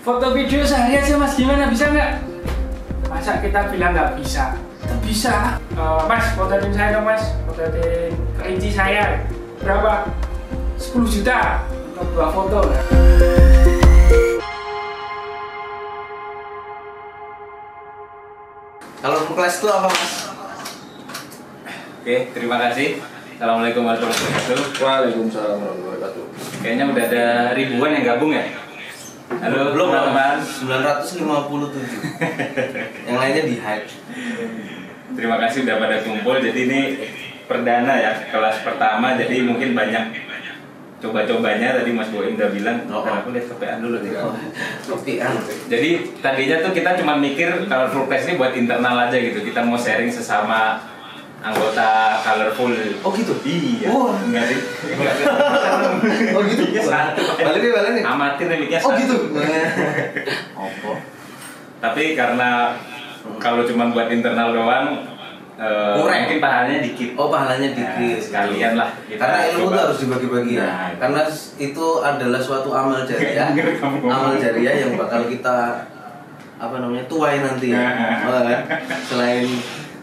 foto video sehari aja mas, gimana, bisa nggak? Masa kita bilang nggak bisa? Bisa. Mas, fotoin saya dong mas, fotoin kelinci saya. Berapa? 10 juta untuk 2 foto. Kalau kelas itu apa mas? Oke, terima kasih. Assalamualaikum warahmatullahi wabarakatuh. Waalaikumsalam warahmatullahi wabarakatuh. Kayaknya udah ada ribuan yang gabung ya? Halo, belum teman-teman. 957. Yang lainnya di hide. Terima kasih udah pada kumpul. Jadi ini perdana ya, kelas pertama. Jadi mungkin banyak coba-cobanya. Tadi Mas Boim udah bilang, aku lihat kepean dulu nih. Kepean. Jadi tadinya tuh kita cuma mikir Colorful Class ini buat internal aja gitu. Kita mau sharing sesama anggota Colorful. Oh gitu? Iya. Oh. Enggak sih. Oh gitu? Balik nih. Amatir mic-nya Oh satu. gitu? Apa? Tapi karena kalau cuma buat internal doang, mungkin pahalanya dikit. Oh pahalanya Nah, dikit. sekalian lah. Karena ilmu itu harus dibagi-bagi ya. Nah, Karena itu adalah suatu amal jariah. Amal jariah yang bakal kita tuai nanti. Selain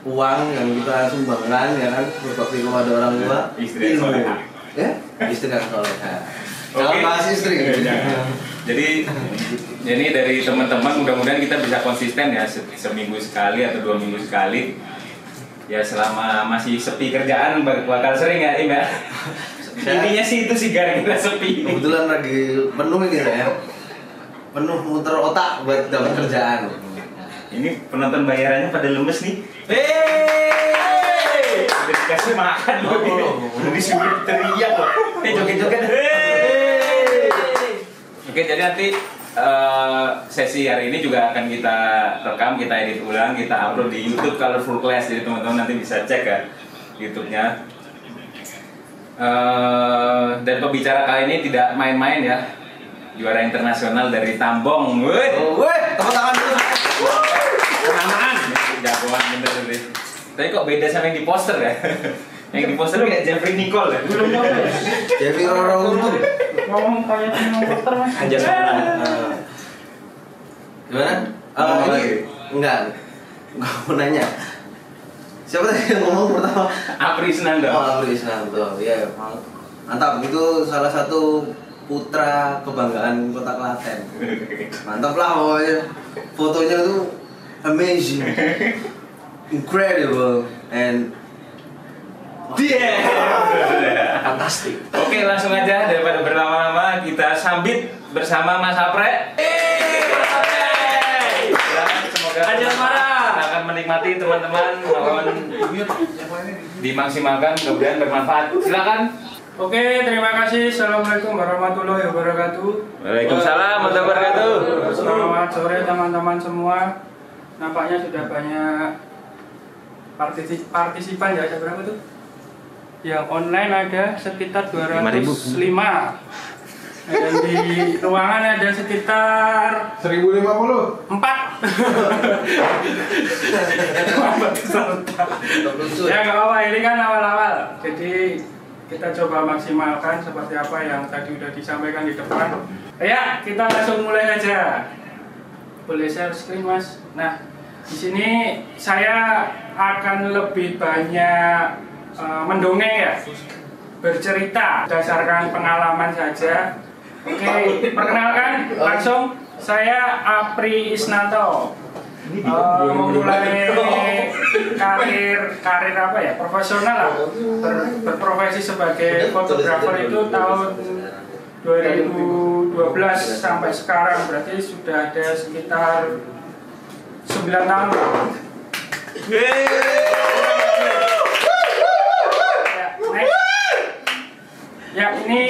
uang yang kita sumbangkan ya kan, berbakti kepada orang tua, Istri yang ilmu. solehah. Ya, istri yang solehah. Kalau Oke. bahas istri. Jadi ini dari teman-teman mudah-mudahan kita bisa konsisten ya, seminggu sekali atau 2 minggu sekali. Ya selama masih sepi kerjaan bakal sering ya, Im ya. Intinya sih itu sih gara-gara sepi. Kebetulan lagi penuh ini saya. Penuh muter otak buat dapat kerjaan. Ini penonton bayarannya pada lemes nih. Hehehe. Udah dikasih makan loh. Udah disuruh teriak loh. Joget-joget. Oke, jadi nanti sesi hari ini juga akan kita rekam, kita edit ulang, kita upload di YouTube Colorful Class. Jadi teman-teman nanti bisa cek ya YouTube-nya. Dan pembicara kali ini tidak main-main ya. Juara internasional dari Tambong. Woi, tepuk tangan dulu. Kenamaan. Jagoan bener deh. Tapi kok beda sama yang di poster ya? Yang di poster kayak Jeffrey Nicole ya? Belum tahu. Jadi orang itu Ngomong kayak komputer mas. Aja sana. gimana? Ngomong lagi. Enggak mau nanya. Siapa tadi yang ngomong pertama? Apri Senanda. Oh, Abri Isnanto. Ya, mantap. Itu salah satu putra kebanggaan Kota Klaten. Mantap lah pokoknya. Fotonya tuh amazing, incredible, and fantastic. Oke, langsung aja daripada berlama-lama kita sambit bersama Mas Apre. Semoga Aja marah. akan menikmati teman-teman, mohon dimaksimalkan, mudah-mudahan bermanfaat. Silakan. Oke, terima kasih. Assalamualaikum warahmatullahi wabarakatuh. Waalaikumsalam warahmatullahi wabarakatuh. Selamat sore teman-teman semua. Nampaknya sudah banyak partisipan ya, ada berapa tuh? Yang online ada sekitar 205. Dan di ruangan ada sekitar 1050. 4. Lucu Ya ya. nggak apa-apa, ini kan awal-awal. Jadi kita coba maksimalkan seperti apa yang tadi udah disampaikan di depan. Ya, kita langsung mulai aja. Boleh share screen mas. Nah, di sini saya akan lebih banyak mendongeng ya, bercerita berdasarkan pengalaman saja. Oke, perkenalkan langsung saya Apri Isnanto. Memulai karir apa ya, profesional lah, berprofesi sebagai fotografer itu tahun 2012 sampai sekarang, berarti sudah ada sekitar 9 tahun. Ya, ini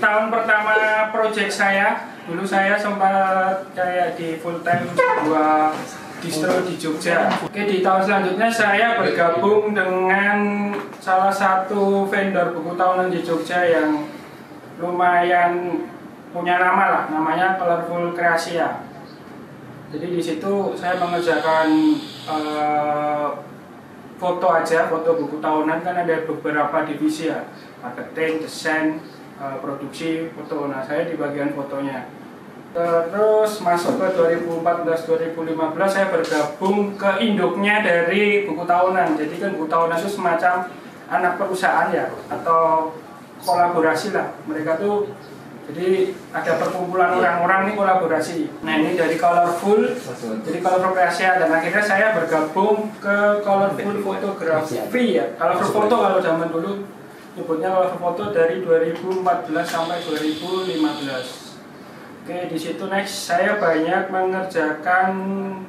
tahun pertama project saya. Dulu saya sempat kayak di full time sebuah distro di Jogja. Oke, di tahun selanjutnya saya bergabung dengan salah satu vendor buku tahunan di Jogja yang lumayan punya nama lah, namanya Colorful Creasia. Jadi di situ saya mengerjakan foto aja, foto buku tahunan kan ada beberapa divisi ya, marketing, desain, produksi, foto. Nah saya di bagian fotonya. Terus masuk ke 2014-2015 saya bergabung ke induknya dari buku tahunan. Jadi kan buku tahunan itu semacam anak perusahaan ya, atau kolaborasi lah. Mereka tuh jadi ada perkumpulan orang-orang nih kolaborasi. Nah ini dari Colorful, jadi Colorful Asia, dan akhirnya saya bergabung ke Colorful Fotografi ya. Colorful Foto kalau zaman dulu nyebutnya Colorful Foto dari 2014 sampai 2015. Oke, di situ next saya banyak mengerjakan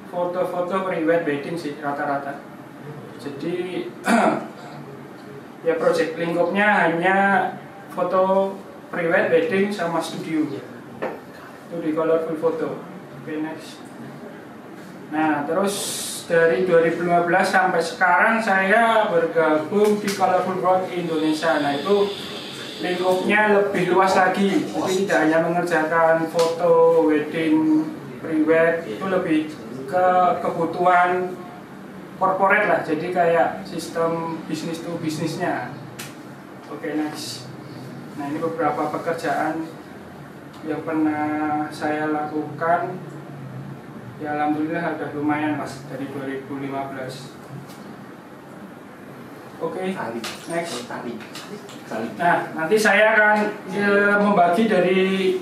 foto-foto pre-wed wedding sih rata-rata. Jadi ya project lingkupnya hanya foto pre-wed wedding sama studio. Itu di Colorful Photo. Oke, next. Nah, terus dari 2015 sampai sekarang saya bergabung di Colorful World Indonesia. Nah, itu lingkupnya lebih luas lagi. Jadi tidak hanya mengerjakan foto wedding pre-wed, itu lebih ke kebutuhan corporate lah. Jadi kayak sistem bisnis to bisnisnya. Oke, next. Nah ini beberapa pekerjaan yang pernah saya lakukan. Ya alhamdulillah ada lumayan mas dari 2015. Oke, next. Nah nanti saya akan membagi dari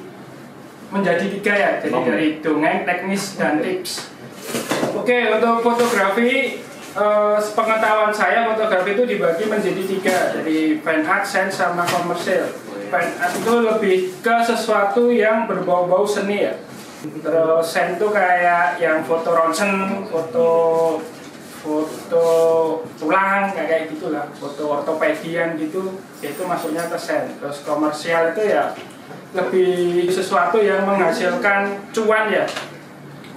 menjadi 3 ya. Jadi dari dongeng, teknis, dan tips. Oke, untuk fotografi, sepengetahuan saya fotografi itu dibagi menjadi 3, dari fan art, sense, sama komersil. Fan art itu lebih ke sesuatu yang berbau-bau seni ya. Terus sense itu kayak yang foto ronsen, foto tulang kayak gitulah, foto ortopedian gitu, itu masuknya ke sense. Terus komersial itu ya lebih sesuatu yang menghasilkan cuan ya.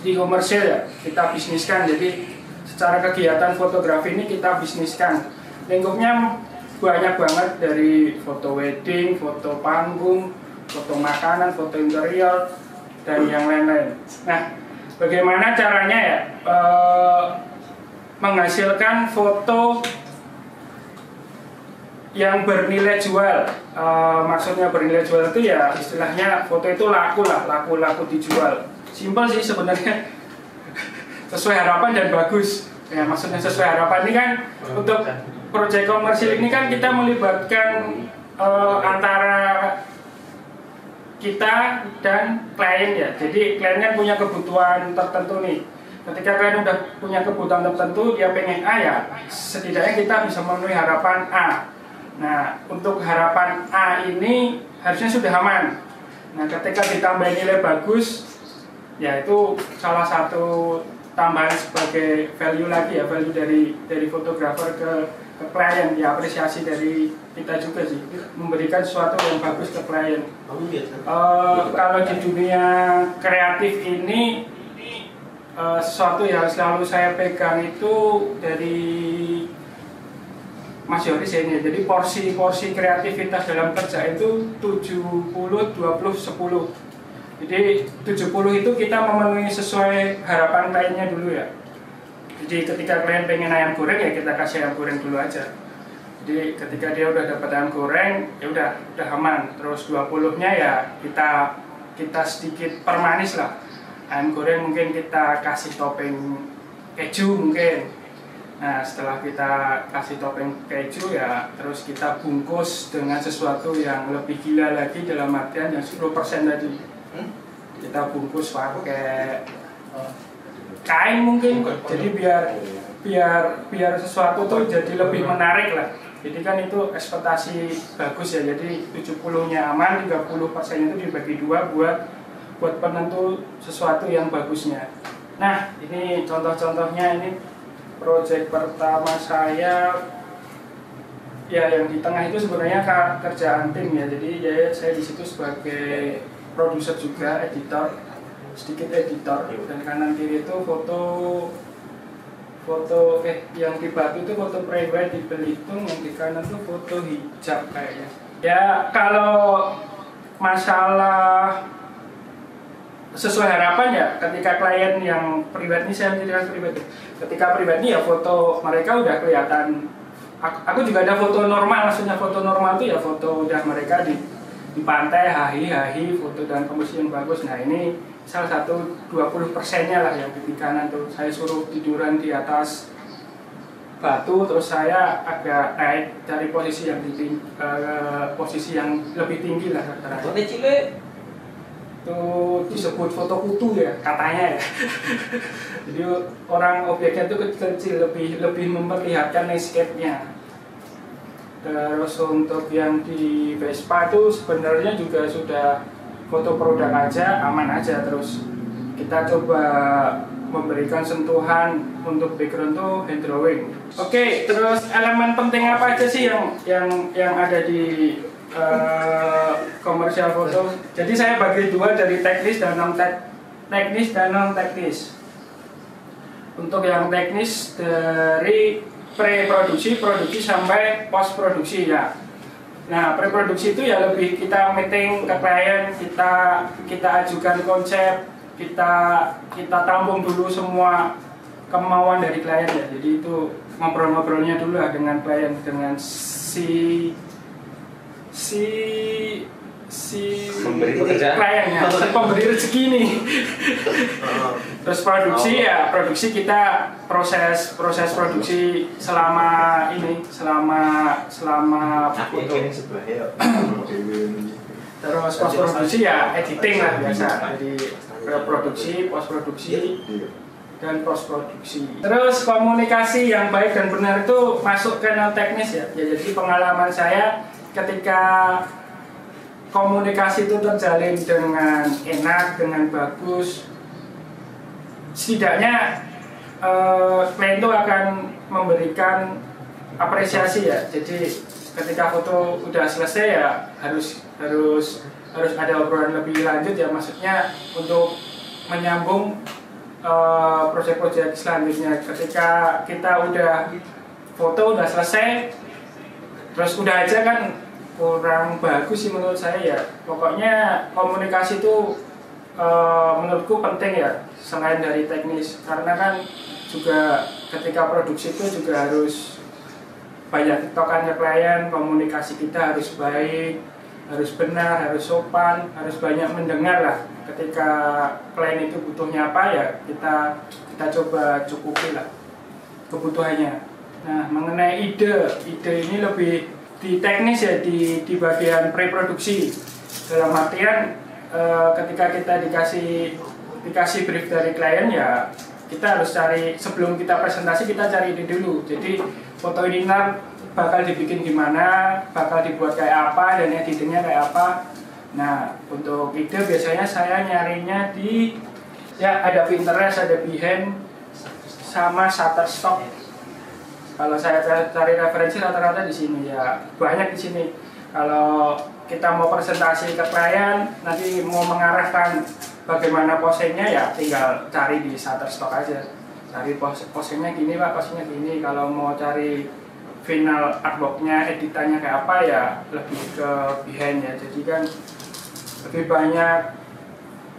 Di komersil ya kita bisniskan, jadi secara kegiatan fotografi ini kita bisniskan. Lingkupnya banyak banget, dari foto wedding, foto panggung, foto makanan, foto interior, dan yang lain-lain. Nah, bagaimana caranya ya menghasilkan foto yang bernilai jual? Maksudnya bernilai jual itu ya istilahnya foto itu laku lah, laku dijual. Simpel sih sebenarnya, sesuai harapan dan bagus. Ya maksudnya sesuai harapan ini kan untuk proyek komersil ini kan kita melibatkan antara kita dan klien ya. Jadi klien kan punya kebutuhan tertentu nih. Ketika klien udah punya kebutuhan tertentu, dia pengen A ya, setidaknya kita bisa memenuhi harapan A. Nah untuk harapan A ini harusnya sudah aman. Nah ketika ditambah nilai bagus, ya itu salah satu tambahan sebagai value lagi ya, value dari fotografer ke klien, ya apresiasi dari kita juga sih, memberikan sesuatu yang bagus ke klien. Kalau di dunia kreatif ini sesuatu yang selalu saya pegang itu dari Mas Yoris ini, jadi porsi kreativitas dalam kerja itu 70-20-10. Jadi 70 itu kita memenuhi sesuai harapan kliennya dulu ya. Jadi ketika klien pengen ayam goreng ya kita kasih ayam goreng dulu aja. Jadi ketika dia udah dapat ayam goreng ya udah aman. Terus 20-nya ya kita sedikit permanis lah. Ayam goreng mungkin kita kasih topping keju mungkin. Nah setelah kita kasih topping keju ya terus kita bungkus dengan sesuatu yang lebih gila lagi, dalam artian yang 10% tadi. Kita bungkus pakai kain mungkin, jadi biar sesuatu tuh jadi lebih menarik lah. Jadi kan itu ekspektasi bagus ya. Jadi 70-nya aman, 30% itu dibagi 2 buat penentu sesuatu yang bagusnya. Nah ini contoh-contohnya, ini proyek pertama saya ya, yang di tengah itu sebenarnya kerjaan tim ya. Jadi ya saya di situ sebagai produser juga, sedikit editor, dan kanan kiri itu foto yang di Batu itu foto pre-wed di Belitung, yang di kanan itu foto hijab kayaknya. Ya kalau masalah sesuai harapan ya, ketika klien yang pre-wed ini, saya menjadikan pre-wed, ketika pre-wed ini ya foto mereka udah kelihatan. Aku juga ada foto normal, maksudnya foto normal itu ya foto udah mereka di pantai, hahi, foto dan komposisi yang bagus. Nah ini salah satu 20%-nya lah yang di kanan tuh saya suruh tiduran di atas batu, terus saya agak naik dari posisi yang posisi yang lebih tinggi lah rata-rata. Itu disebut foto kutu ya katanya ya. Jadi orang objeknya itu kecil, lebih memperlihatkan landscape-nya. Terus untuk yang di Vespa itu sebenarnya juga sudah foto produk aja, aman aja. Terus kita coba memberikan sentuhan untuk background tuh hand drawing. Oke, terus elemen penting apa aja sih yang ada di komersial foto? Jadi saya bagi dua dari teknis dan non teknis. Untuk yang teknis dari pre-produksi, produksi sampai post produksi ya. Nah, pre-produksi itu ya lebih kita meeting ke klien, kita ajukan konsep, kita tampung dulu semua kemauan dari klien ya. Jadi itu ngobrol-ngobrolnya dulu lah dengan klien, dengan si pemberi pekerjaan, kliennya, pemberi rezeki nih. Terus produksi ya, produksi kita proses produksi selama foto. Terus post produksi ya editing lah biasa. Jadi produksi, post produksi, dan post produksi. Terus komunikasi yang baik dan benar itu masuk ke non teknis ya. Jadi pengalaman saya ketika komunikasi itu terjalin dengan enak, dengan bagus, setidaknya klien itu akan memberikan apresiasi ya. Jadi ketika foto udah selesai ya harus ada obrolan lebih lanjut ya, maksudnya untuk menyambung proyek-proyek selanjutnya. Ketika kita udah foto udah selesai terus udah aja kan kurang bagus sih menurut saya ya. Pokoknya komunikasi itu menurutku penting ya, selain dari teknis, karena kan juga ketika produksi itu juga harus banyak tiktokannya klien, komunikasi kita harus baik, harus benar, harus sopan, harus banyak mendengar lah. Ketika klien itu butuhnya apa ya kita coba cukupi lah kebutuhannya. Nah, mengenai ide ini lebih di teknis ya, di bagian pre-produksi. Dalam artian ketika kita dikasih brief dari klien ya kita harus cari, sebelum kita presentasi kita cari ide dulu. Jadi foto ini bakal dibikin gimana, bakal dibuat kayak apa, dan editingnya kayak apa. Nah, untuk ide biasanya saya nyarinya di ya ada Pinterest, ada Behance, sama Shutterstock. Kalau saya cari referensi rata-rata di sini ya, banyak di sini. Kalau kita mau presentasi ke klien, nanti mau mengarahkan bagaimana posenya ya tinggal cari di Shutterstock aja. Cari posenya gini Pak, posenya gini. Kalau mau cari final artworknya, editannya kayak apa ya lebih ke Behance ya. Jadi kan lebih banyak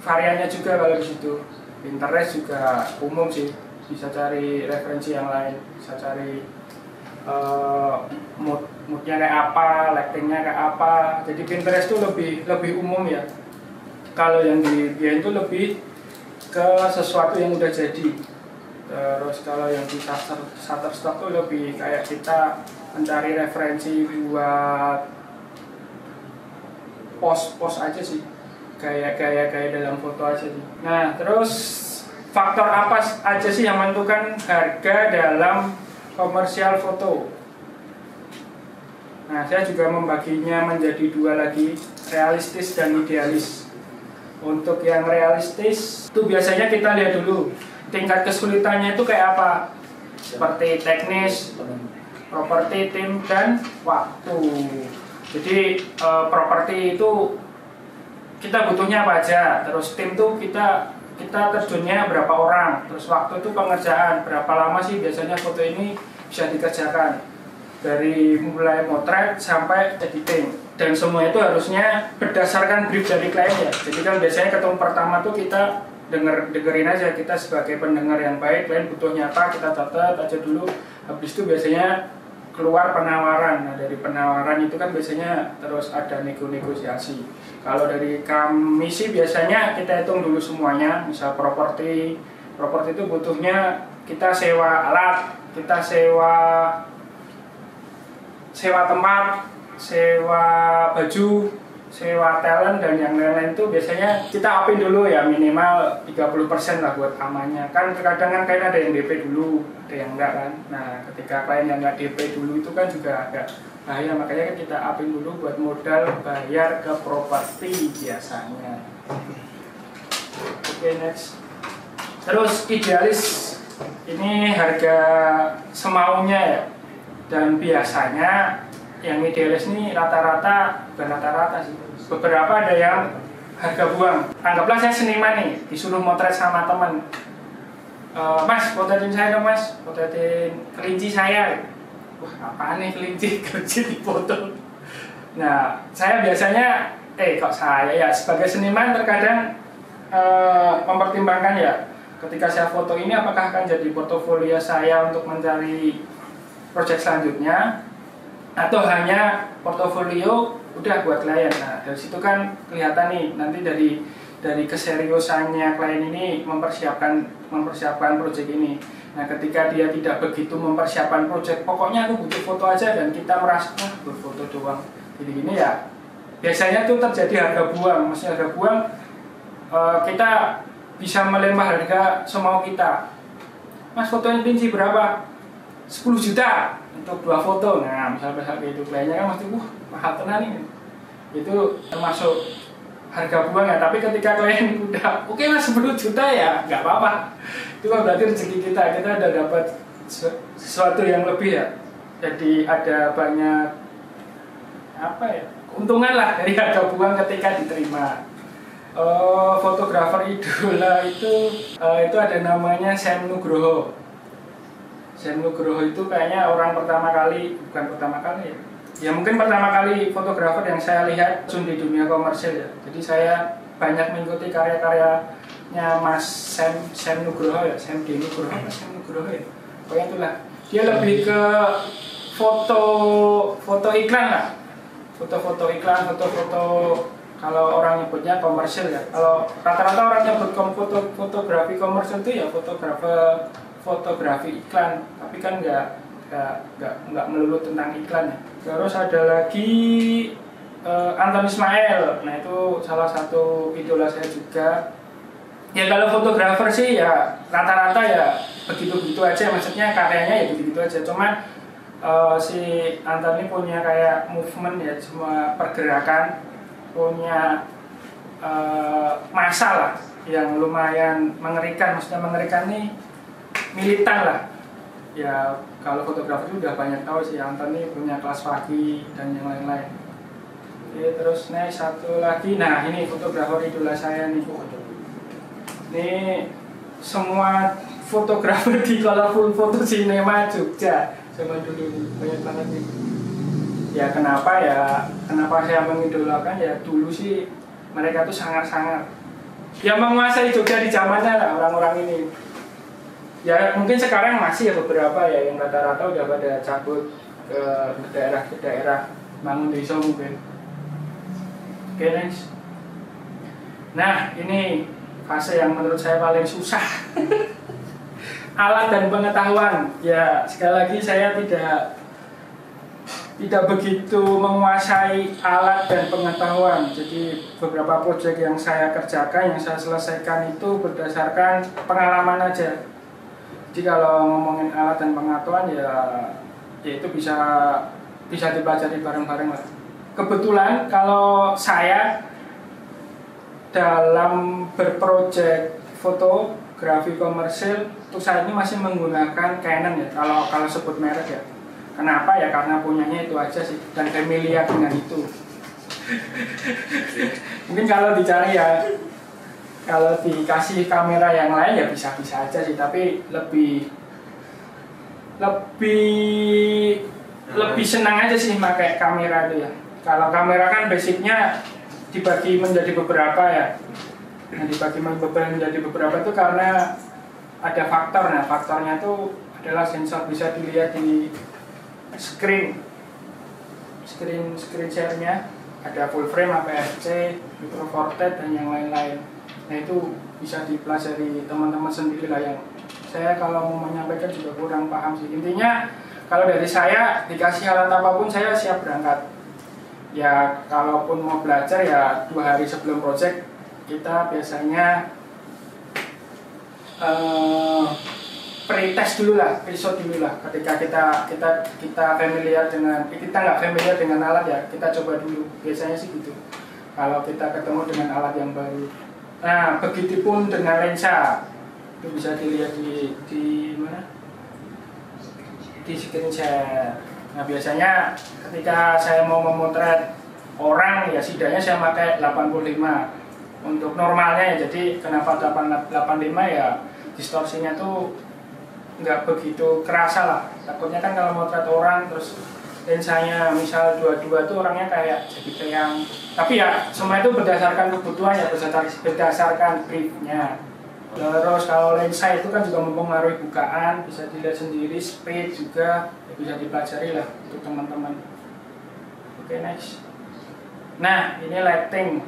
variannya juga kalau di situ. Pinterest juga umum sih, bisa cari referensi yang lain, bisa cari moodnya kayak apa, lightingnya kayak apa. Jadi Pinterest itu lebih umum ya. Kalau yang di Behance itu lebih ke sesuatu yang udah jadi. Terus kalau yang di Shutterstock itu lebih kayak kita mencari referensi buat post aja sih, kayak dalam foto aja sih. Nah, terus faktor apa aja sih yang menentukan harga dalam komersial foto? Nah, saya juga membaginya menjadi dua lagi, realistis dan idealis. Untuk yang realistis itu biasanya kita lihat dulu tingkat kesulitannya itu kayak apa, seperti teknis, properti, tim, dan waktu. Jadi properti itu kita butuhnya apa aja, terus tim tuh kita terjunnya berapa orang, terus waktu itu pengerjaan berapa lama sih biasanya foto ini bisa dikerjakan, dari mulai motret sampai editing. Dan semua itu harusnya berdasarkan brief dari klien ya. Jadi kan biasanya ketemu pertama tuh kita dengerin aja, kita sebagai pendengar yang baik, klien butuhnya apa kita catat aja dulu. Habis itu biasanya keluar penawaran. Nah dari penawaran itu kan biasanya terus ada negosiasi. Kalau dari kami sih biasanya kita hitung dulu semuanya. Misal properti itu butuhnya kita sewa alat, kita sewa tempat, sewa baju, sewa talent, dan yang lain-lain itu biasanya kita upin dulu ya, minimal 30% lah buat amannya. Kan terkadang kan klien ada yang DP dulu, ada yang enggak kan. Nah ketika klien yang enggak DP dulu itu kan juga agak bahaya, makanya kan kita upin dulu buat modal bayar ke properti biasanya. Oke, next. Terus idealis, ini harga semaunya ya. Dan biasanya yang idealis ini rata-rata, bukan rata-rata sih, beberapa ada yang harga buang. Anggaplah saya seniman nih, disuruh motret sama teman. Mas, potretin saya dong mas, potretin kelinci saya. Wah, apaan nih kelinci dipoto. Nah, saya biasanya, kok saya ya sebagai seniman terkadang mempertimbangkan ya, ketika saya foto ini apakah akan jadi portofolio saya untuk mencari proyek selanjutnya, atau hanya portofolio udah buat klien. Nah dari situ kan kelihatan nih nanti dari keseriusannya klien ini mempersiapkan proyek ini. Nah ketika dia tidak begitu mempersiapkan proyek, pokoknya aku butuh foto aja, dan kita merasa berfoto doang jadi gini ya, biasanya tuh terjadi harga buang. Maksudnya harga buang, kita bisa melempar harga semau kita. Mas, fotonya kelinci berapa? 10 juta untuk 2 foto. Nah misalnya kayak itu, kliennya kan pasti mahal tenan nih. Itu termasuk harga buang ya. Tapi ketika klien udah oke mas 10 juta ya nggak apa-apa, itu kan berarti rezeki kita udah dapat sesuatu yang lebih ya. Jadi ada banyak keuntungan lah dari harga buang ketika diterima. Fotografer idola itu ada namanya Sam Nugroho. Sam Nugroho itu kayaknya orang bukan pertama kali ya mungkin pertama kali fotografer yang saya lihat di dunia komersil ya. Jadi saya banyak mengikuti karya-karyanya Mas Sam Nugroho ya, Sam Nugroho ya. Pokoknya itulah, dia lebih ke foto iklan lah, foto kalau orang nyebutnya komersil ya. Kalau rata-rata orang nyebut fotografi komersil itu ya fotografi iklan, tapi kan nggak melulu tentang iklan ya. Terus ada lagi Anton Ismail. Nah itu salah satu idola saya juga. Ya kalau fotografer sih ya rata-rata ya begitu-begitu aja, maksudnya karyanya ya begitu-begitu aja. Cuman si Anton ini punya kayak movement ya, cuma pergerakan, punya masalah yang lumayan mengerikan. Maksudnya mengerikan nih militan lah ya. Kalau fotografer itu udah banyak tahu sih, Anthony punya kelas pagi dan yang lain-lain. Oke, terus next satu lagi, nah ini fotografer idola saya nih. Ini semua fotografer di Colorful Photo Cinema Jogja zaman dulu banyak banget nih. Ya kenapa saya mengidolakan ya, dulu sih mereka tuh sangat-sangat ya menguasai Jogja di zamannya lah orang-orang ini. Ya mungkin sekarang masih ya beberapa ya yang rata-rata udah pada cabut ke daerah bangun desa mungkin. Oke, next. Nah ini fase yang menurut saya paling susah. Alat dan pengetahuan. Ya sekali lagi saya tidak begitu menguasai alat dan pengetahuan. Jadi beberapa proyek yang saya kerjakan, yang saya selesaikan itu berdasarkan pengalaman aja. Jadi kalau ngomongin alat dan pengetahuan ya itu bisa dipelajari bareng-bareng lah. Kebetulan kalau saya dalam berprojek fotografi komersil untuk saat ini masih menggunakan Canon ya, kalau sebut merek ya. Kenapa ya? Karena punyanya itu aja sih, dan familiar dengan itu. Mungkin kalau dicari ya, kalau dikasih kamera yang lain ya bisa-bisa aja sih, tapi lebih senang aja sih pakai kamera itu ya. Kalau kamera kan basicnya dibagi menjadi beberapa ya. Nah, dibagi menjadi beberapa itu karena ada faktor. Nah, faktornya itu adalah sensor, bisa dilihat di screen share-nya, ada full frame, APS-C, micro four thread dan yang lain-lain. Nah itu bisa dipelajari teman-teman sendiri lah, yang saya kalau mau menyampaikan juga kurang paham sih. Intinya kalau dari saya dikasih alat apapun saya siap berangkat. Ya kalaupun mau belajar ya 2 hari sebelum project kita biasanya pre-test dulu lah, pre-shot dulu lah. Ketika kita familiar dengan, kita nggak familiar dengan alat ya kita coba dulu. Biasanya sih gitu. Kalau kita ketemu dengan alat yang baru. Nah begitupun dengan lensa, itu bisa dilihat di mana? Di screen share. Nah biasanya ketika saya mau memotret orang ya setidaknya saya pakai 85 untuk normalnya ya. Jadi kenapa 85 ya, distorsinya tuh nggak begitu kerasa lah. Takutnya kan kalau motret orang terus lensanya misal 22 tuh orangnya kayak jadi peyang. Tapi ya semua itu berdasarkan kebutuhan ya, berdasarkan briefnya. Terus kalau lensa itu kan juga mempengaruhi bukaan, bisa dilihat sendiri, speed juga ya bisa dipelajari lah untuk teman-teman. Oke, next. Nah ini lighting.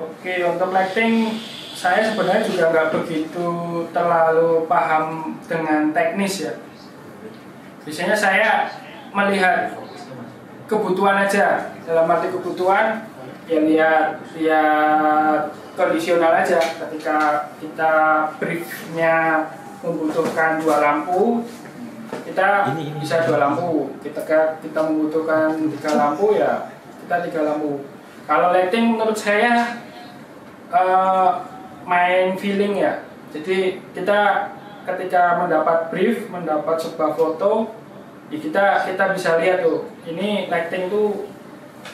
Oke, untuk lighting saya sebenarnya juga nggak begitu terlalu paham dengan teknis ya. Biasanya saya melihat kebutuhan aja, dalam arti kebutuhan ya lihat kondisional aja. Ketika kita briefnya membutuhkan 2 lampu, kita bisa 2 lampu. Ketika kita membutuhkan 3 lampu ya kita 3 lampu. Kalau lighting menurut saya main feeling ya. Jadi kita ketika mendapat brief, mendapat sebuah foto, ya kita bisa lihat tuh, ini lighting tuh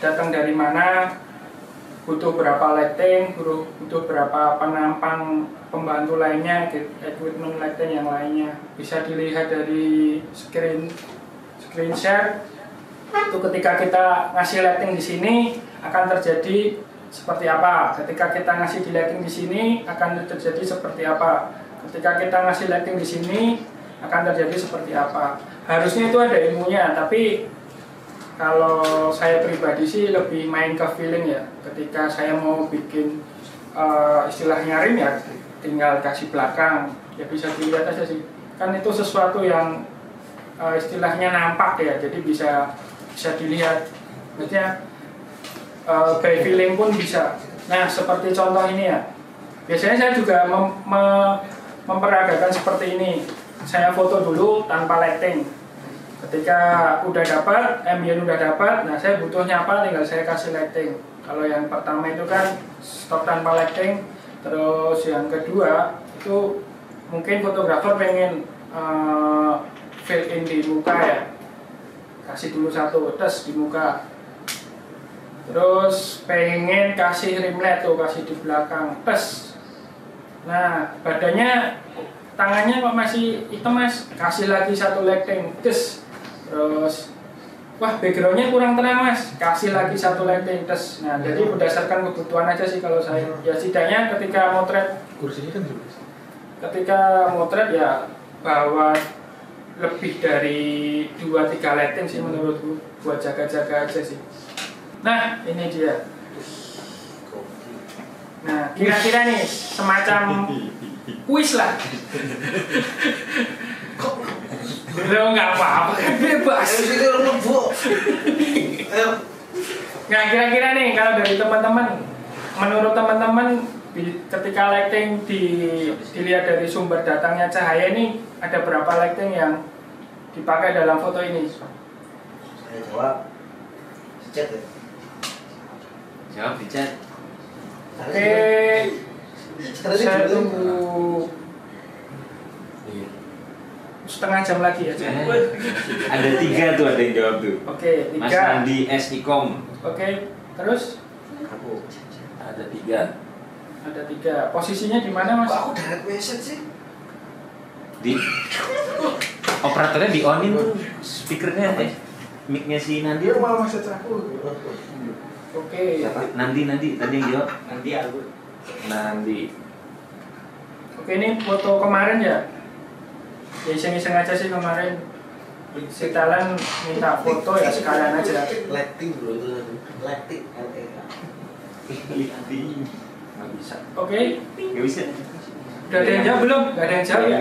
datang dari mana, butuh berapa lighting, butuh berapa penampang pembantu lainnya, equipment lighting yang lainnya. Bisa dilihat dari screen share. Itu ketika kita ngasih lighting di sini akan terjadi seperti apa. Ketika kita ngasih di lighting di sini akan terjadi seperti apa. Ketika kita ngasih lighting di sini akan terjadi seperti apa. Harusnya itu ada ilmunya, tapi kalau saya pribadi sih lebih main ke feeling ya. Ketika saya mau bikin istilahnya rim ya, tinggal kasih belakang ya bisa dilihat aja sih. Kan itu sesuatu yang istilahnya nampak ya, jadi bisa dilihat. Maksudnya by feeling pun bisa. Nah seperti contoh ini ya, biasanya saya juga memperagakan seperti ini. Saya foto dulu tanpa lighting. Ketika udah dapat, ambient udah dapat, nah saya butuh nyapa, tinggal saya kasih lighting. Kalau yang pertama itu kan stop tanpa lighting. Terus yang kedua itu mungkin fotografer pengen fill in di muka ya, kasih dulu 1 tes di muka. Terus pengen kasih rimlet tuh, kasih di belakang, tes. Nah badannya, tangannya kok masih hitam mas, kasih lagi 1 lighting, tes. Terus wah backgroundnya kurang terang mas, kasih lagi 1 lighting, tes. Nah jadi berdasarkan kebutuhan aja sih kalau saya. Ya setidaknya ketika motret, kursinya kan juga. Ketika motret ya bawa lebih dari 2-3 lighting sih menurutku, buat jaga-jaga aja sih. Nah ini dia. Nah kira-kira nih semacam kuis lah. Lo nggak apa-apa kan, bebas. Nah kira-kira nih kalau dari teman-teman, menurut teman-teman ketika lighting dilihat dari sumber datangnya cahaya ini, ada berapa lighting yang dipakai dalam foto ini? Saya jawab chat ya. Jawab di chat. Oke, saya tunggu setengah jam lagi ya. Ada 3 tuh, ada yang jawab tuh. Oke, 3. Mas Andi S. Ikom. Oke, terus? Aku Ada 3. Ada 3. Posisinya di mana mas? Kok aku direct message sih? Di operatornya di onin tuh speakernya, mic-nya si Nandi. dia malah message aku. Oke. Nandi tadi yang jawab. Nanti aku. Nandi. Oke, ini foto kemarin ya? Ya iseng-iseng aja sih kemarin. Sekalian minta foto ya sekalian aja. Lighting bro itu lighting lighting nggak bisa. Oke. Nggak bisa. Udah ada yang jawab belum? Gak ada yang jawab ya?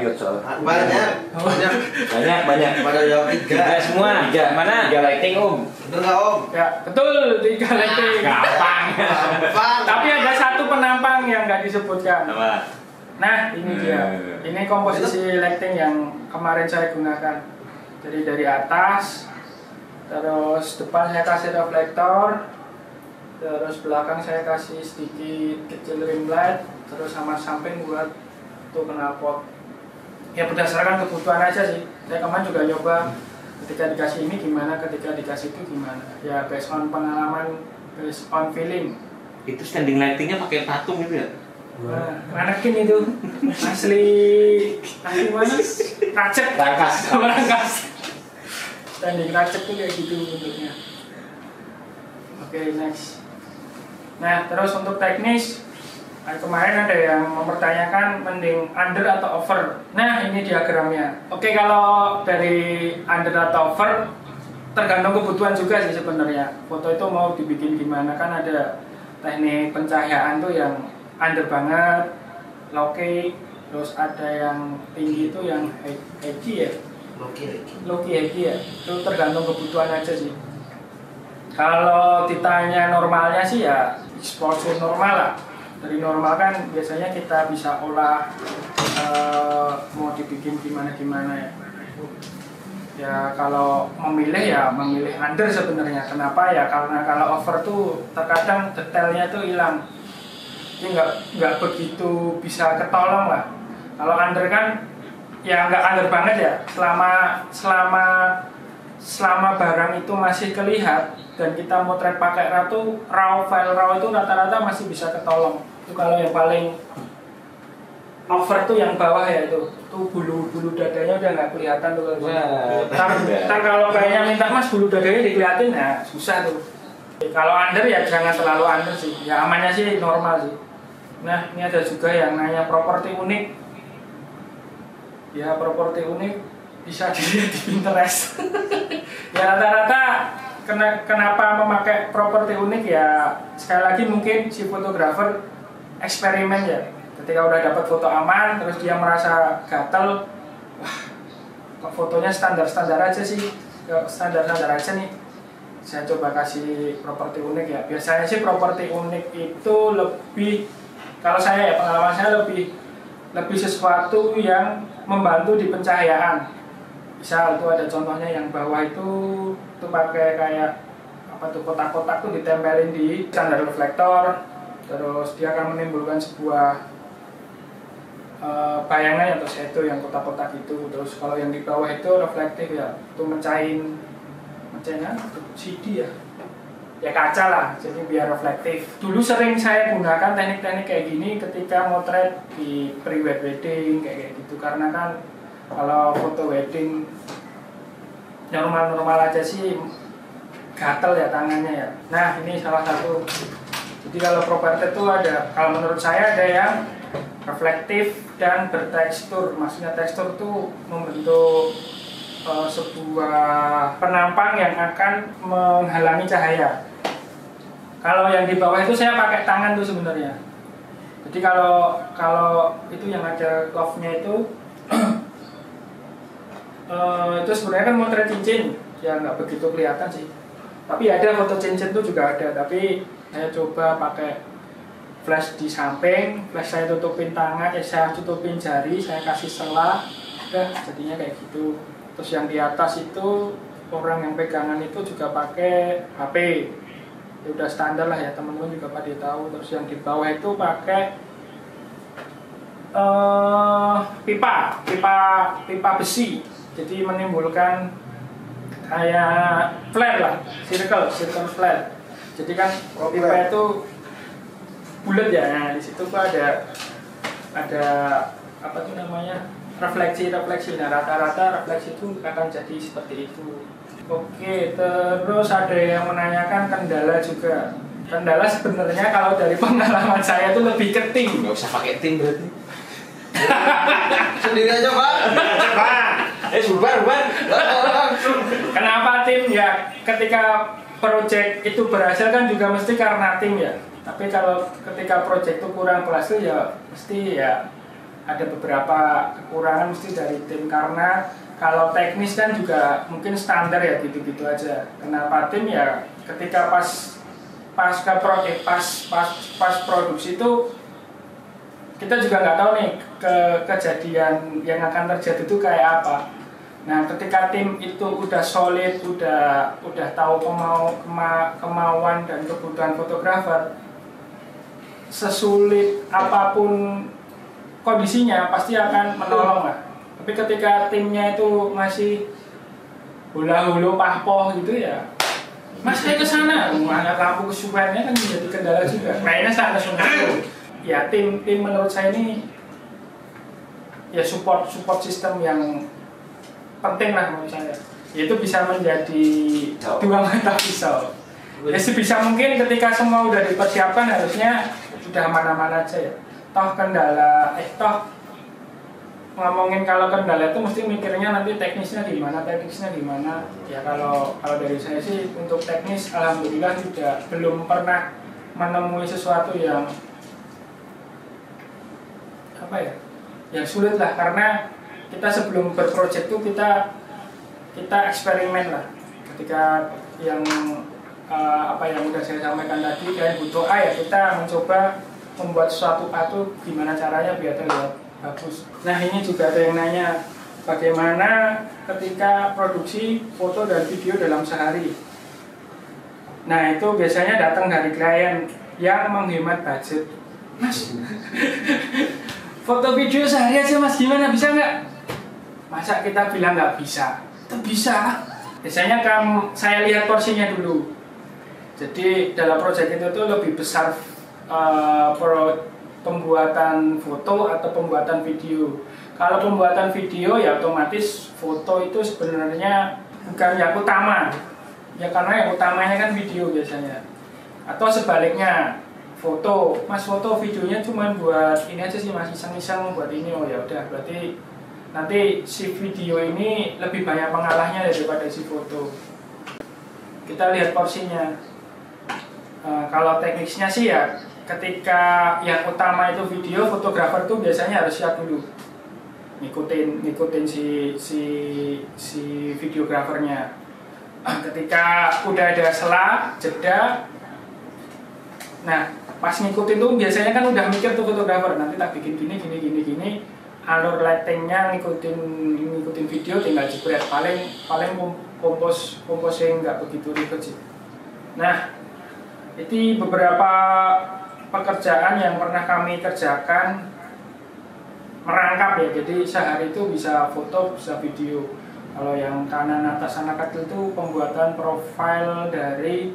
Banyak pada jawab 3 semua. 3 mana? 3 lighting om. Betul nggak om? Ya betul 3 lighting. Gampang. Tapi ada satu penampang yang nggak disebutkan. Apa? Nah ini dia. Ini komposisi lighting yang kemarin saya gunakan. Jadi dari atas, terus depan saya kasih reflektor, terus belakang saya kasih sedikit kecil ring light, terus sama samping buat tuh knalpot. Ya berdasarkan kebutuhan aja sih. Saya kemarin juga nyoba ketika dikasih ini gimana, ketika dikasih itu gimana. Ya based on pengalaman, based on feeling. Itu standing lightingnya pakai patung gitu ya? Nah, manakin itu asli mana? Rangkas. Standing racek tuh kayak gitu bentuknya. Oke, next. Nah, terus untuk teknis, kemarin ada yang mempertanyakan mending under atau over. Nah, ini diagramnya. Oke, kalau dari under atau over tergantung kebutuhan juga sih sebenarnya. Foto itu mau dibikin gimana, kan ada teknik pencahayaan tuh yang under banget, low key, terus ada yang tinggi itu yang high key ya. Low key high key ya. Itu tergantung kebutuhan aja sih. Kalau ditanya normalnya sih ya exposure normal lah. Dari normal kan biasanya kita bisa olah mau dibikin gimana ya. Ya kalau memilih ya memilih under sebenarnya. Kenapa ya? Karena kalau over tuh terkadang detailnya tuh hilang. Jadi nggak begitu bisa ketolong lah. Kalau under kan ya nggak under banget ya. Selama barang itu masih kelihat dan kita motret pakai file raw itu rata-rata masih bisa ketolong. Itu kalau yang paling over tuh yang bawah ya itu bulu dadanya udah nggak kelihatan tuh kalau ntar kalau kayaknya minta mas bulu dadanya dikelihatin ya susah tuh. Kalau under ya jangan terlalu under sih. Ya amannya sih normal sih. Nah ini ada juga yang nanya properti unik. Ya properti unik bisa dilihat di Pinterest. Ya rata-rata kenapa memakai properti unik ya sekali lagi mungkin si fotografer eksperimen ya. Ketika udah dapat foto aman terus dia merasa gatel, wah kok fotonya standar-standar aja sih, standar-standar aja nih. Saya coba kasih properti unik ya. Biasanya sih properti unik itu lebih, kalau saya ya pengalaman saya lebih sesuatu yang membantu di pencahayaan. Misal itu ada contohnya yang bawah itu pakai kayak apa tuh kotak-kotak tuh ditempelin di standar reflektor, terus dia akan menimbulkan sebuah bayangan atau shadow yang kotak-kotak itu. Terus kalau yang di bawah itu reflektif ya, itu mecahin CD ya kaca lah, jadi biar reflektif. Dulu sering saya gunakan teknik-teknik kayak gini ketika motret di pre-wed wedding kayak gitu, karena kan kalau foto wedding normal-normal aja sih gatel ya tangannya ya. Nah ini salah satu. Jadi kalau properti itu ada, kalau menurut saya ada yang reflektif dan bertekstur. Maksudnya tekstur itu membentuk sebuah penampang yang akan menghalangi cahaya. Kalau yang di bawah itu saya pakai tangan tuh sebenarnya. Jadi kalau itu yang ada glove-nya itu itu sebenarnya kan motret cincin, ya nggak begitu kelihatan sih. Tapi ada foto cincin tuh juga ada. Tapi saya coba pakai flash di samping, flash saya tutupin tangan, saya tutupin jari, saya kasih selah, udah jadinya kayak gitu. Terus yang di atas itu orang yang pegangan itu juga pakai HP. Ya udah standar lah ya, teman-teman juga pada tahu. Terus yang di bawah itu pakai pipa besi. Jadi menimbulkan kayak flare lah, circle flare. Jadi kan pipa itu bulat ya. Nah, di situ tuh ada apa tuh namanya? refleksi. Nah, rata-rata refleksi itu akan jadi seperti itu. Oke, terus ada yang menanyakan kendala juga. Kendala sebenarnya kalau dari pengalaman saya itu lebih ke tim. Nggak usah pakai tim berarti. Sendiri aja Pak. Bubar. Kenapa tim ya? Ketika project itu berhasil kan juga mesti karena tim ya. Tapi kalau ketika project itu kurang berhasil ya mesti ya ada beberapa kekurangan mesti dari tim, karena kalau teknis kan juga mungkin standar ya gitu-gitu aja. Kenapa tim ya? Ketika pas produksi itu kita juga nggak tahu nih kejadian yang akan terjadi itu kayak apa. Nah, ketika tim itu udah solid, udah tahu kemauan dan kebutuhan fotografer, sesulit apapun kondisinya pasti akan menolong lah. Tapi ketika timnya itu masih hula-hulu pahpoh gitu ya, Mas saya kesana, angkat lampu kesukaannya kan menjadi kendala juga. Mainnya sana sungguh. Ya tim menurut saya ini ya support system yang penting lah menurut saya. Yaitu bisa menjadi dua mata pisau. Ya sebisa mungkin ketika semua udah dipersiapkan harusnya sudah mana-mana aja ya. Toh ngomongin kalau kendala itu mesti mikirnya nanti teknisnya gimana ya. Kalau dari saya sih untuk teknis alhamdulillah belum pernah menemui sesuatu yang yang sulit lah, karena kita sebelum berproject itu kita eksperimen lah. Ketika yang yang udah saya sampaikan tadi, kayak butuh A ya kita mencoba membuat sesuatu A itu gimana caranya biar terlihat bagus. Nah ini juga ada yang nanya bagaimana ketika produksi foto dan video dalam sehari. Nah itu biasanya datang dari klien yang menghemat budget. Mas, foto video sehari aja mas, gimana, bisa nggak? Masa kita bilang nggak bisa? Itu bisa. Biasanya saya lihat porsinya dulu. Jadi dalam proyek itu tuh lebih besar pembuatan foto atau pembuatan video. Kalau pembuatan video ya otomatis foto itu sebenarnya bukan yang utama. Ya karena yang utamanya kan video biasanya. Atau sebaliknya, Mas foto videonya cuma buat ini aja sih, masih iseng-iseng buat ini. Oh ya udah, berarti nanti si video ini lebih banyak pengalahnya daripada si foto. Kita lihat porsinya. Kalau teknisnya sih ya ketika yang utama itu video, fotografer tuh biasanya harus siap dulu ngikutin si videografernya. Ketika udah ada jeda, nah pas ngikutin tuh biasanya kan udah mikir tuh fotografer, nanti tak bikin gini, alur lightingnya ngikutin video, tinggal jepret, paling komposnya nggak begitu ribet sih. Nah itu beberapa pekerjaan yang pernah kami kerjakan merangkap ya, jadi sehari itu bisa foto, bisa video. Kalau yang kanan atas anak kecil itu pembuatan profil dari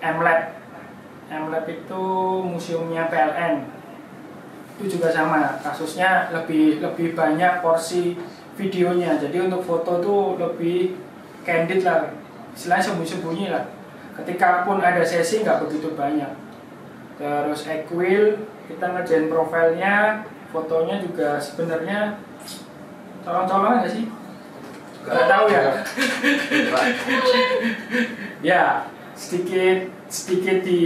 MLab itu museumnya PLN. Itu juga sama, kasusnya lebih banyak porsi videonya. Jadi untuk foto tuh lebih candid lah, istilahnya sembunyi-sembunyi lah. Ketika pun ada sesi nggak begitu banyak. Terus equil, kita ngerjain profilnya, fotonya juga sebenarnya colong-colongan nggak sih? Nggak tahu ya. Ya sedikit di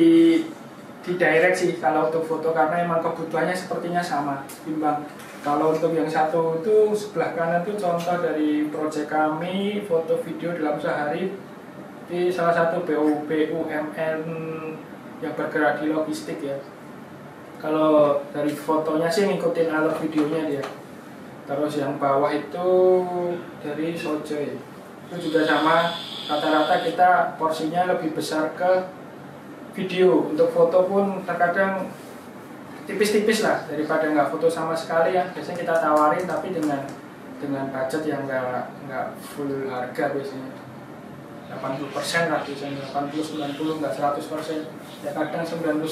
direct sih kalau untuk foto, karena emang kebutuhannya sepertinya sama timbang. Kalau untuk yang satu itu sebelah kanan itu contoh dari proyek kami foto video dalam sehari di salah satu BUMN yang bergerak di logistik ya. Kalau dari fotonya sih ngikutin alur videonya dia. Terus yang bawah itu dari Sojoy. Itu juga sama, rata-rata kita porsinya lebih besar ke video. Untuk foto pun terkadang tipis-tipis lah, daripada nggak foto sama sekali ya. Biasanya kita tawarin tapi dengan budget yang nggak full harga biasanya. 80% lah biasanya, 80-90 nggak 100%. Ya kadang 99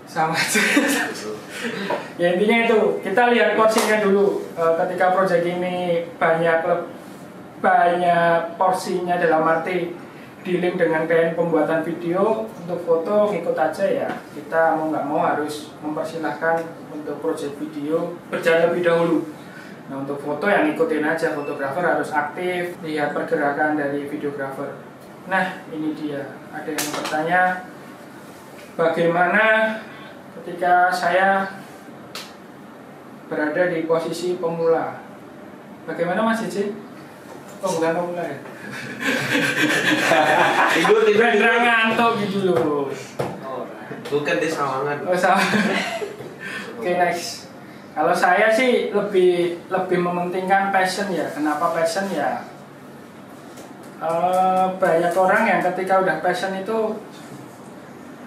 sama aja. Ya intinya itu, kita lihat porsinya dulu. Ketika proyek ini banyak porsinya, dalam arti di-link dengan kayak pembuatan video. Untuk foto ngikut aja ya, kita mau nggak mau harus mempersilahkan untuk project video berjalan lebih dahulu. Nah untuk foto yang ngikutin aja, fotografer harus aktif, lihat pergerakan dari videografer. Nah ini dia, ada yang bertanya bagaimana ketika saya berada di posisi pemula. Bagaimana Mas Cici? Oh bukan pemula ya? tidur ngantuk gitu loh. Bukan di Sawangan. Oh sama. Oke next. Kalau saya sih lebih mementingkan passion ya. Kenapa passion ya? Banyak orang yang ketika udah passion itu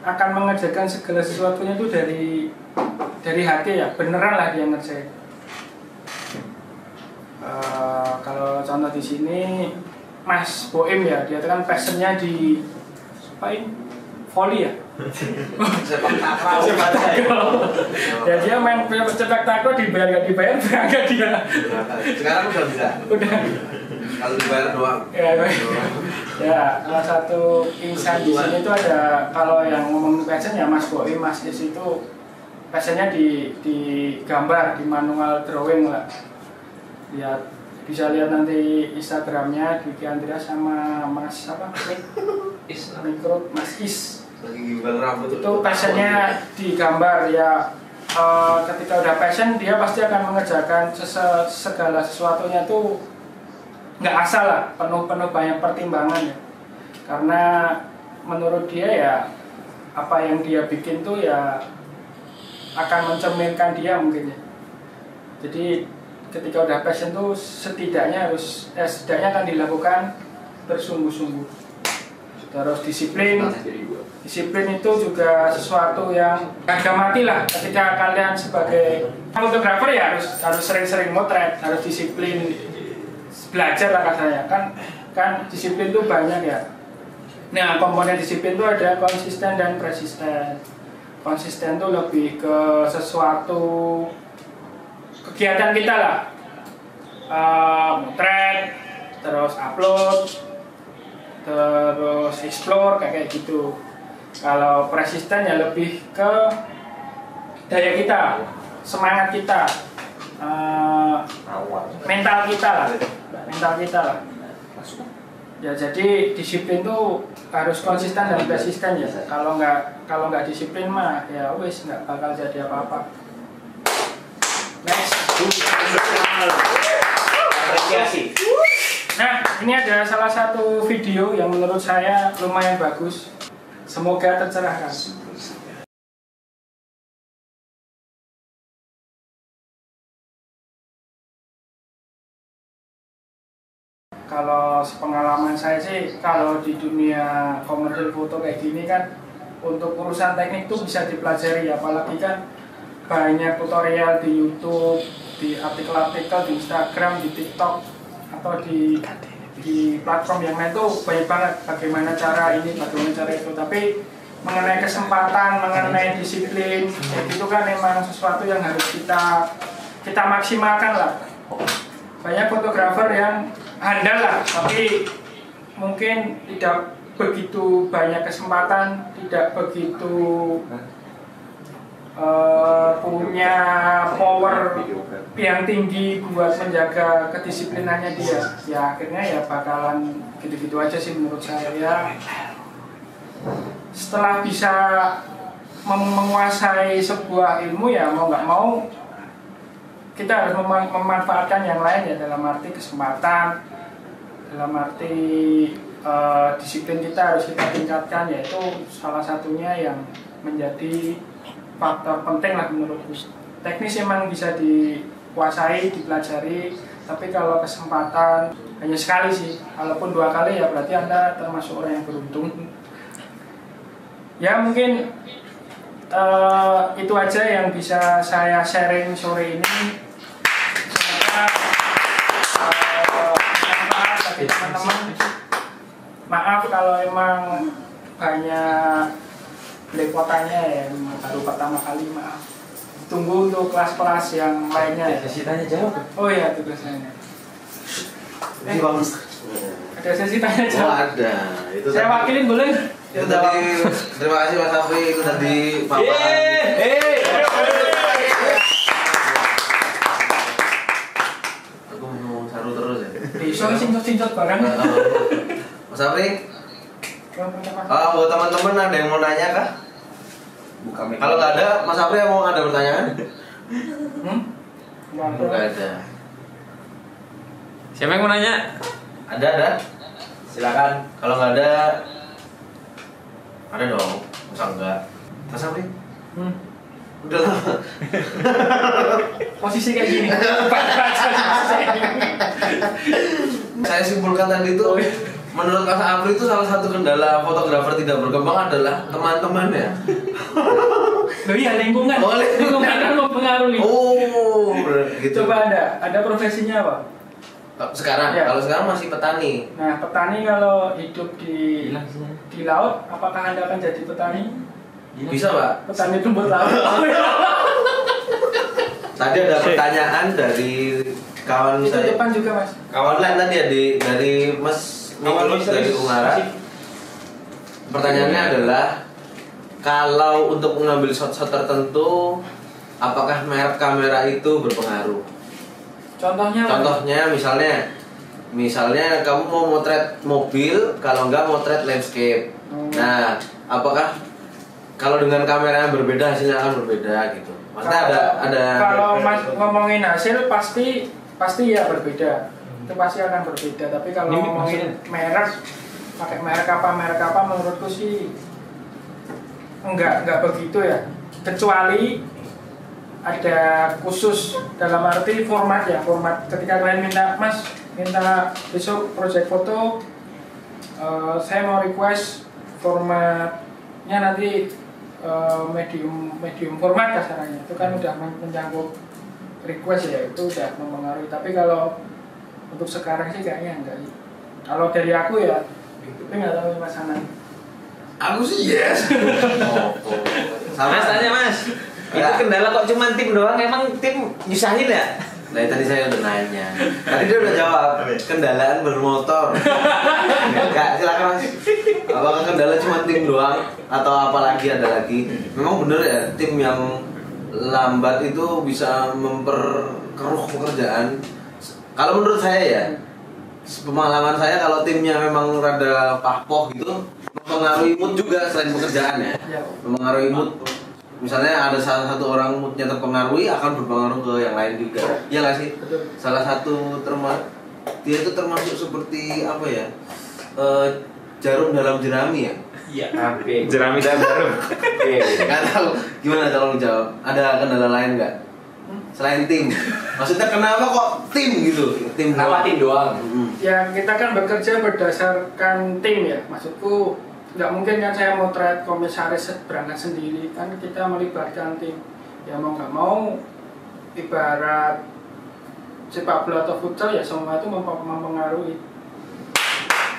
akan mengerjakan segala sesuatunya itu dari hati ya, beneran lah dia ngerjain. Kalau contoh di sini Mas Boim ya, dia kan passionnya di volley ya. Sepak takraw. Ya dia main sepak takraw dibayar nggak dibayar berangkat dia. Sekarang udah bisa. Udah. Kalau dibayar doang. Ya, salah satu insan di sini itu ada, kalau yang ngomong passion ya Mas Boim, Mas Is itu passionnya di gambar, di manual drawing lah. Lihat, bisa lihat nanti Instagramnya Dwiki Andreas sama Mas apa? Mikro Mas Is. Lagi gimbal rambut Itu passionnya di gambar ya. Ketika udah passion dia pasti akan mengerjakan segala sesuatunya tuh nggak asal lah, penuh banyak pertimbangan ya. Karena menurut dia ya apa yang dia bikin tuh ya akan mencerminkan dia mungkin ya. Jadi ketika udah passion tuh setidaknya akan dilakukan bersungguh-sungguh. Terus disiplin itu juga sesuatu yang harga mati lah. Ketika kalian sebagai fotografer ya harus sering-sering motret, harus disiplin. Belajar lah katanya kan disiplin itu banyak ya. Nah komponen disiplin itu ada konsisten dan persisten. Konsisten itu lebih ke sesuatu kegiatan kita lah, motret, terus upload, terus explore kayak gitu. Kalau persisten ya lebih ke daya kita, semangat kita, mental kita lah. Ya jadi disiplin tuh harus konsisten dan persisten ya. Kalau nggak disiplin mah ya wis nggak bakal jadi apa-apa. Next. Apresiasi. Nah ini ada salah satu video yang menurut saya lumayan bagus. Semoga tercerahkan. Kalau pengalaman saya sih, kalau di dunia komersil foto kayak gini kan untuk urusan teknik tuh bisa dipelajari, apalagi kan banyak tutorial di YouTube, di artikel-artikel di Instagram, di TikTok atau di platform yang lain tuh banyak banget bagaimana cara ini, bagaimana cara itu. Tapi mengenai kesempatan, mengenai disiplin, kayak gitu kan memang sesuatu yang harus kita maksimalkan lah. Banyak fotografer yang handal lah, tapi mungkin tidak begitu banyak kesempatan, tidak begitu punya power yang tinggi buat menjaga kedisiplinannya dia. Ya akhirnya ya bakalan gitu-gitu aja sih menurut saya ya. Setelah bisa menguasai sebuah ilmu ya mau nggak mau kita harus memanfaatkan yang lain ya, dalam arti kesempatan, dalam arti disiplin kita harus kita tingkatkan, yaitu salah satunya yang menjadi faktor penting lah menurutku. Teknis emang bisa dikuasai, dipelajari, tapi kalau kesempatan hanya sekali sih, walaupun 2 kali ya berarti Anda termasuk orang yang beruntung. Ya mungkin itu aja yang bisa saya sharing sore ini. Semoga bermanfaat bagi teman-teman. Maaf kalau emang banyak belepotannya ya, baru pertama kali, maaf. Tunggu untuk kelas-kelas yang lainnya ya. Kasih tanya jawab. Oh iya, tugasnya. Ada sesi tanya Oh jawab. ada. Itu Saya tadi- wakilin boleh? Itu tadi, terima kasih Mas Afri, itu tadi paparan. Aku mau saru terus ya. Bisa singkot-singkot barang. Mas Afri, buat teman-teman ada yang mau nanya kah? Buka mic. Kalau nggak ada, Mas Afri mau ada pertanyaan? Nggak Nggak ada. Siapa yang mau nanya? Ada. Silakan. Kalau nggak ada dong. Masa enggak? Mas Afri? Udah lama. Posisi kayak gini. Saya simpulkan tadi itu, menurut Mas Afri itu salah satu kendala fotografer tidak berkembang adalah teman-temannya. Loh iya lingkungan. Oh, lingkungan. Kan mempengaruhi. Oh, gitu. Coba ada profesinya apa? Sekarang, Ya. kalau sekarang masih petani. Nah, petani kalau hidup di laut, apakah Anda akan jadi petani? Bisa, Pak? Petani rumput laut. Tadi ada pertanyaan dari kawan Itu saya. depan juga, Mas. Online tadi ya dari Mas Nicholas dari Ungaran. Pertanyaannya adalah kalau untuk mengambil shot-shot tertentu, apakah merek kamera itu berpengaruh? Contohnya apa? Contohnya misalnya kamu mau motret mobil, kalau enggak motret landscape. Nah, apakah kalau dengan kamera yang berbeda hasilnya akan berbeda gitu? Maksudnya ada Kalau Mas ngomongin hasil pasti ya berbeda. Itu pasti akan berbeda. Tapi kalau Ini ngomongin merek, pakai merek apa menurutku sih enggak begitu ya. Kecuali ada khusus dalam arti format ketika kalian minta besok project foto, saya mau request formatnya nanti medium format kasarannya, itu kan udah menyangkut request ya, itu udah mempengaruhi. Tapi kalau untuk sekarang sih kayaknya enggak. Kalau dari aku ya, tapi nggak tahu Mas Hanan. aku sih yes. Mas tanya Mas, Ya. itu kendala kok cuma tim doang, emang tim nyusahin ya? Nah tadi saya udah nanya. Tadi dia udah jawab. Kendaraan bermotor. Enggak, silakan Mas. Apakah kendala cuma tim doang atau apa lagi ada lagi? Memang bener ya, tim yang lambat itu bisa memperkeruh pekerjaan. Kalau menurut saya ya, pengalaman saya kalau timnya memang rada pahpoh gitu, mempengaruhi mood juga selain pekerjaan ya. Mempengaruhi mood. Misalnya ada salah satu orang moodnya terpengaruhi, akan berpengaruh ke yang lain juga. Iya nggak sih? Salah satu dia itu termasuk seperti apa ya? Jarum dalam jerami ya? Iya. Jerami dan jarum. Nggak tahu. Gimana tolong jawab? Ada kendala lain nggak? Selain tim? Maksudnya kenapa kok tim gitu? Tim Kenapa tim doang? Ya kita kan bekerja berdasarkan tim ya, maksudku nggak mungkin kan saya mau trade komisaris berangkat sendiri, kan kita melibatkan tim. Ya mau nggak mau, ibarat sepak bola atau futsal ya semua itu mempengaruhi.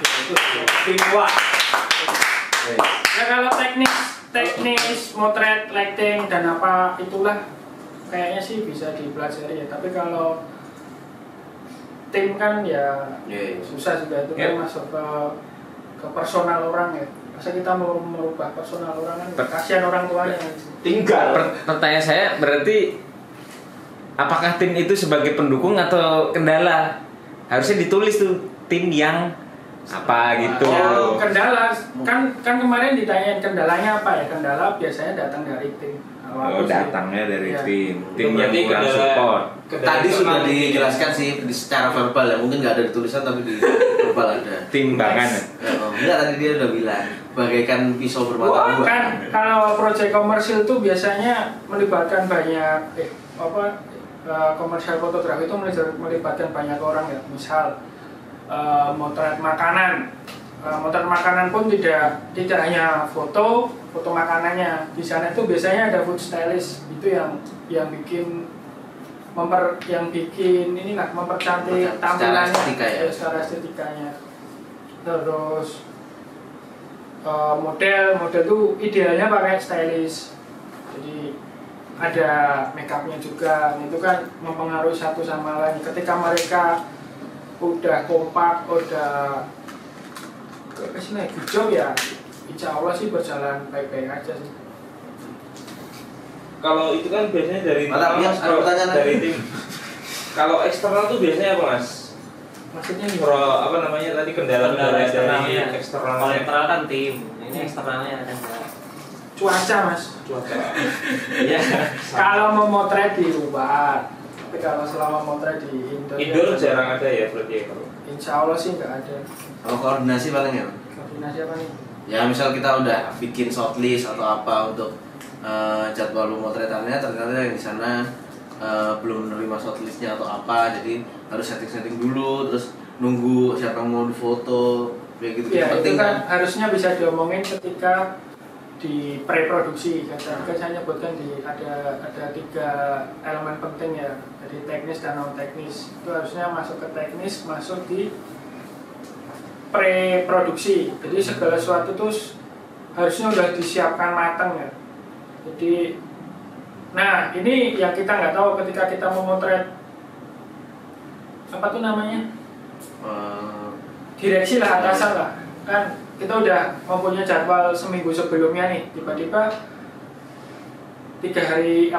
Gitu. Teamwork. Ya kalau teknis motret, lighting dan apa itulah kayaknya sih bisa dipelajari ya. Tapi kalau tim kan ya susah juga, itu kan masuk ke personal orang ya. Masa kita mau merubah personal orang kan kasihan orang tuanya. Tinggal. Pertanyaan saya berarti apakah tim itu sebagai pendukung atau kendala? Harusnya ditulis tuh tim yang apa gitu. Ya, kendala kan kemarin ditanyain kendalanya apa ya? Kendala biasanya datang dari tim. Oh, datangnya dari Ya. tim yang Berarti kurang kendala- support. Tadi sudah dijelaskan sih secara verbal ya, mungkin nggak ada di tulisan tapi di verbal ada. Timbangan. Enggak, tadi dia udah bilang bagaikan pisau bermata dua. Kan kalau proyek komersil itu biasanya melibatkan banyak komersial fotografi itu melibatkan banyak orang ya. Misal motret makanan. Motret makanan pun tidak hanya foto makanannya. Di sana itu biasanya ada food stylist, itu yang bikin mempercantik tampilannya secara estetikanya. Terus model tuh idealnya pakai stylist, jadi ada makeupnya juga. Itu kan mempengaruhi satu sama lain. Ketika mereka udah kompak, udah Kesini job ya, insya Allah sih berjalan baik-baik aja sih. Kalau itu kan biasanya dari Malah, tim, Mas, ada pertanyaan dari lagi. tim. Kalau eksternal tuh biasanya apa mas? Maksudnya Apa namanya tadi kendala-kendala dari eksternal? Kalau internal kan tim, ini eksternalnya ada nggak? cuaca mas. Cuaca. Iya. Kalau mau motret di luar, tapi kalau selama motret di Indoor jarang ada ya berarti ya kalau. Insya Allah sih nggak ada. Kalau koordinasi paling ya. Koordinasi apa nih? Ya misal kita udah bikin shortlist atau apa untuk jadwal pemotretannya, ternyata yang di sana belum menerima shortlistnya atau apa, jadi harus setting dulu, terus nunggu siapa yang mau difoto, kayak gitu. Ya itu Penting kan harusnya bisa diomongin ketika di pre-produksi. Kan saya nyebutkan ada 3 elemen penting ya, jadi teknis dan non teknis. Itu harusnya masuk ke teknis, masuk di pre-produksi. Jadi segala sesuatu itu harusnya udah disiapkan matang ya. Jadi, nah ini yang kita nggak tahu ketika kita memotret apa tuh namanya, direksi lah, atasan lah, kan kita udah mempunyai jadwal seminggu sebelumnya nih, tiba-tiba 3 hari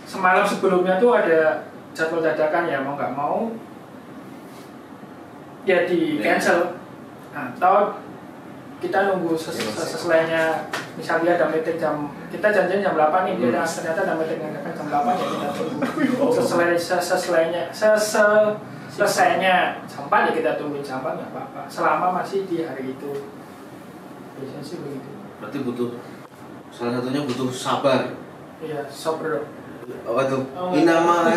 semalam sebelumnya tuh ada jadwal dadakan ya, mau nggak mau ya di cancel. Nah, atau kita nunggu seselainya, misalnya ada meeting kita janjian jam 8 nih, dia ternyata ada meeting dadakan jam 8 ya kita tunggu selesainya jam 4 ya kita tungguin jam 4 nggak apa-apa, selama masih di hari itu. Biasanya sih begitu. Berarti salah satunya butuh sabar. Iya, sabar. Apa tuh? Inama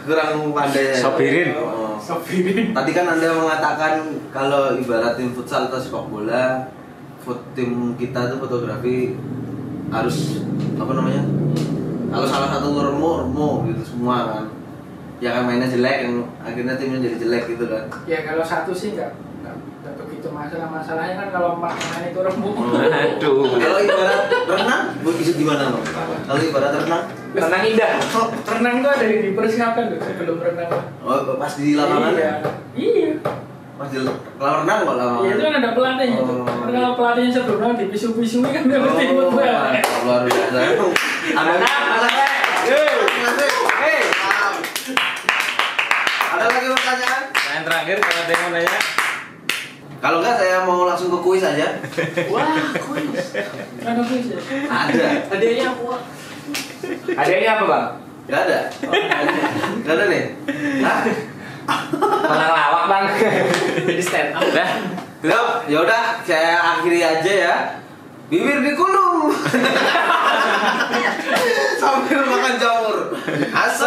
kurang pandai. Sopirin. Sopirin. Tadi kan Anda mengatakan kalau ibarat tim futsal atau sepak bola, tim kita tuh fotografi harus apa namanya? Kalau salah satu remo gitu semua kan. Ya kan mainnya jelek, yang akhirnya timnya jadi jelek gitu kan. Ya kalau satu sih nggak begitu masalahnya kan kalau 4 pemain itu remuk. Aduh. Kalau ibarat renang, bisa gimana loh? Kalau ibarat renang, Renang indah. Renang tuh ada yang dipersiapkan tuh sebelum renang. oh pas di lapangan. Iya. Pas di kalau renang kok lapangan. Iya itu kan ada pelatihnya tuh. Karena kalau pelatihnya sebelumnya dipisu-pisu kan nggak ngerti buat banget. Luar biasa. Ada lagi pertanyaan? Yang terakhir kalau ada yang mau nanya. Kalau enggak saya mau langsung ke kuis aja. Wah, kuis. Ada kuis ya? Ada. Hadiahnya apa? Hadiahnya apa bang? Enggak ada. Enggak ada nih. Hah? Malah lawak bang. Jadi stand up. Dah. Ya udah, saya akhiri aja ya. Bibir dikulum. Sambil makan jamur. Asal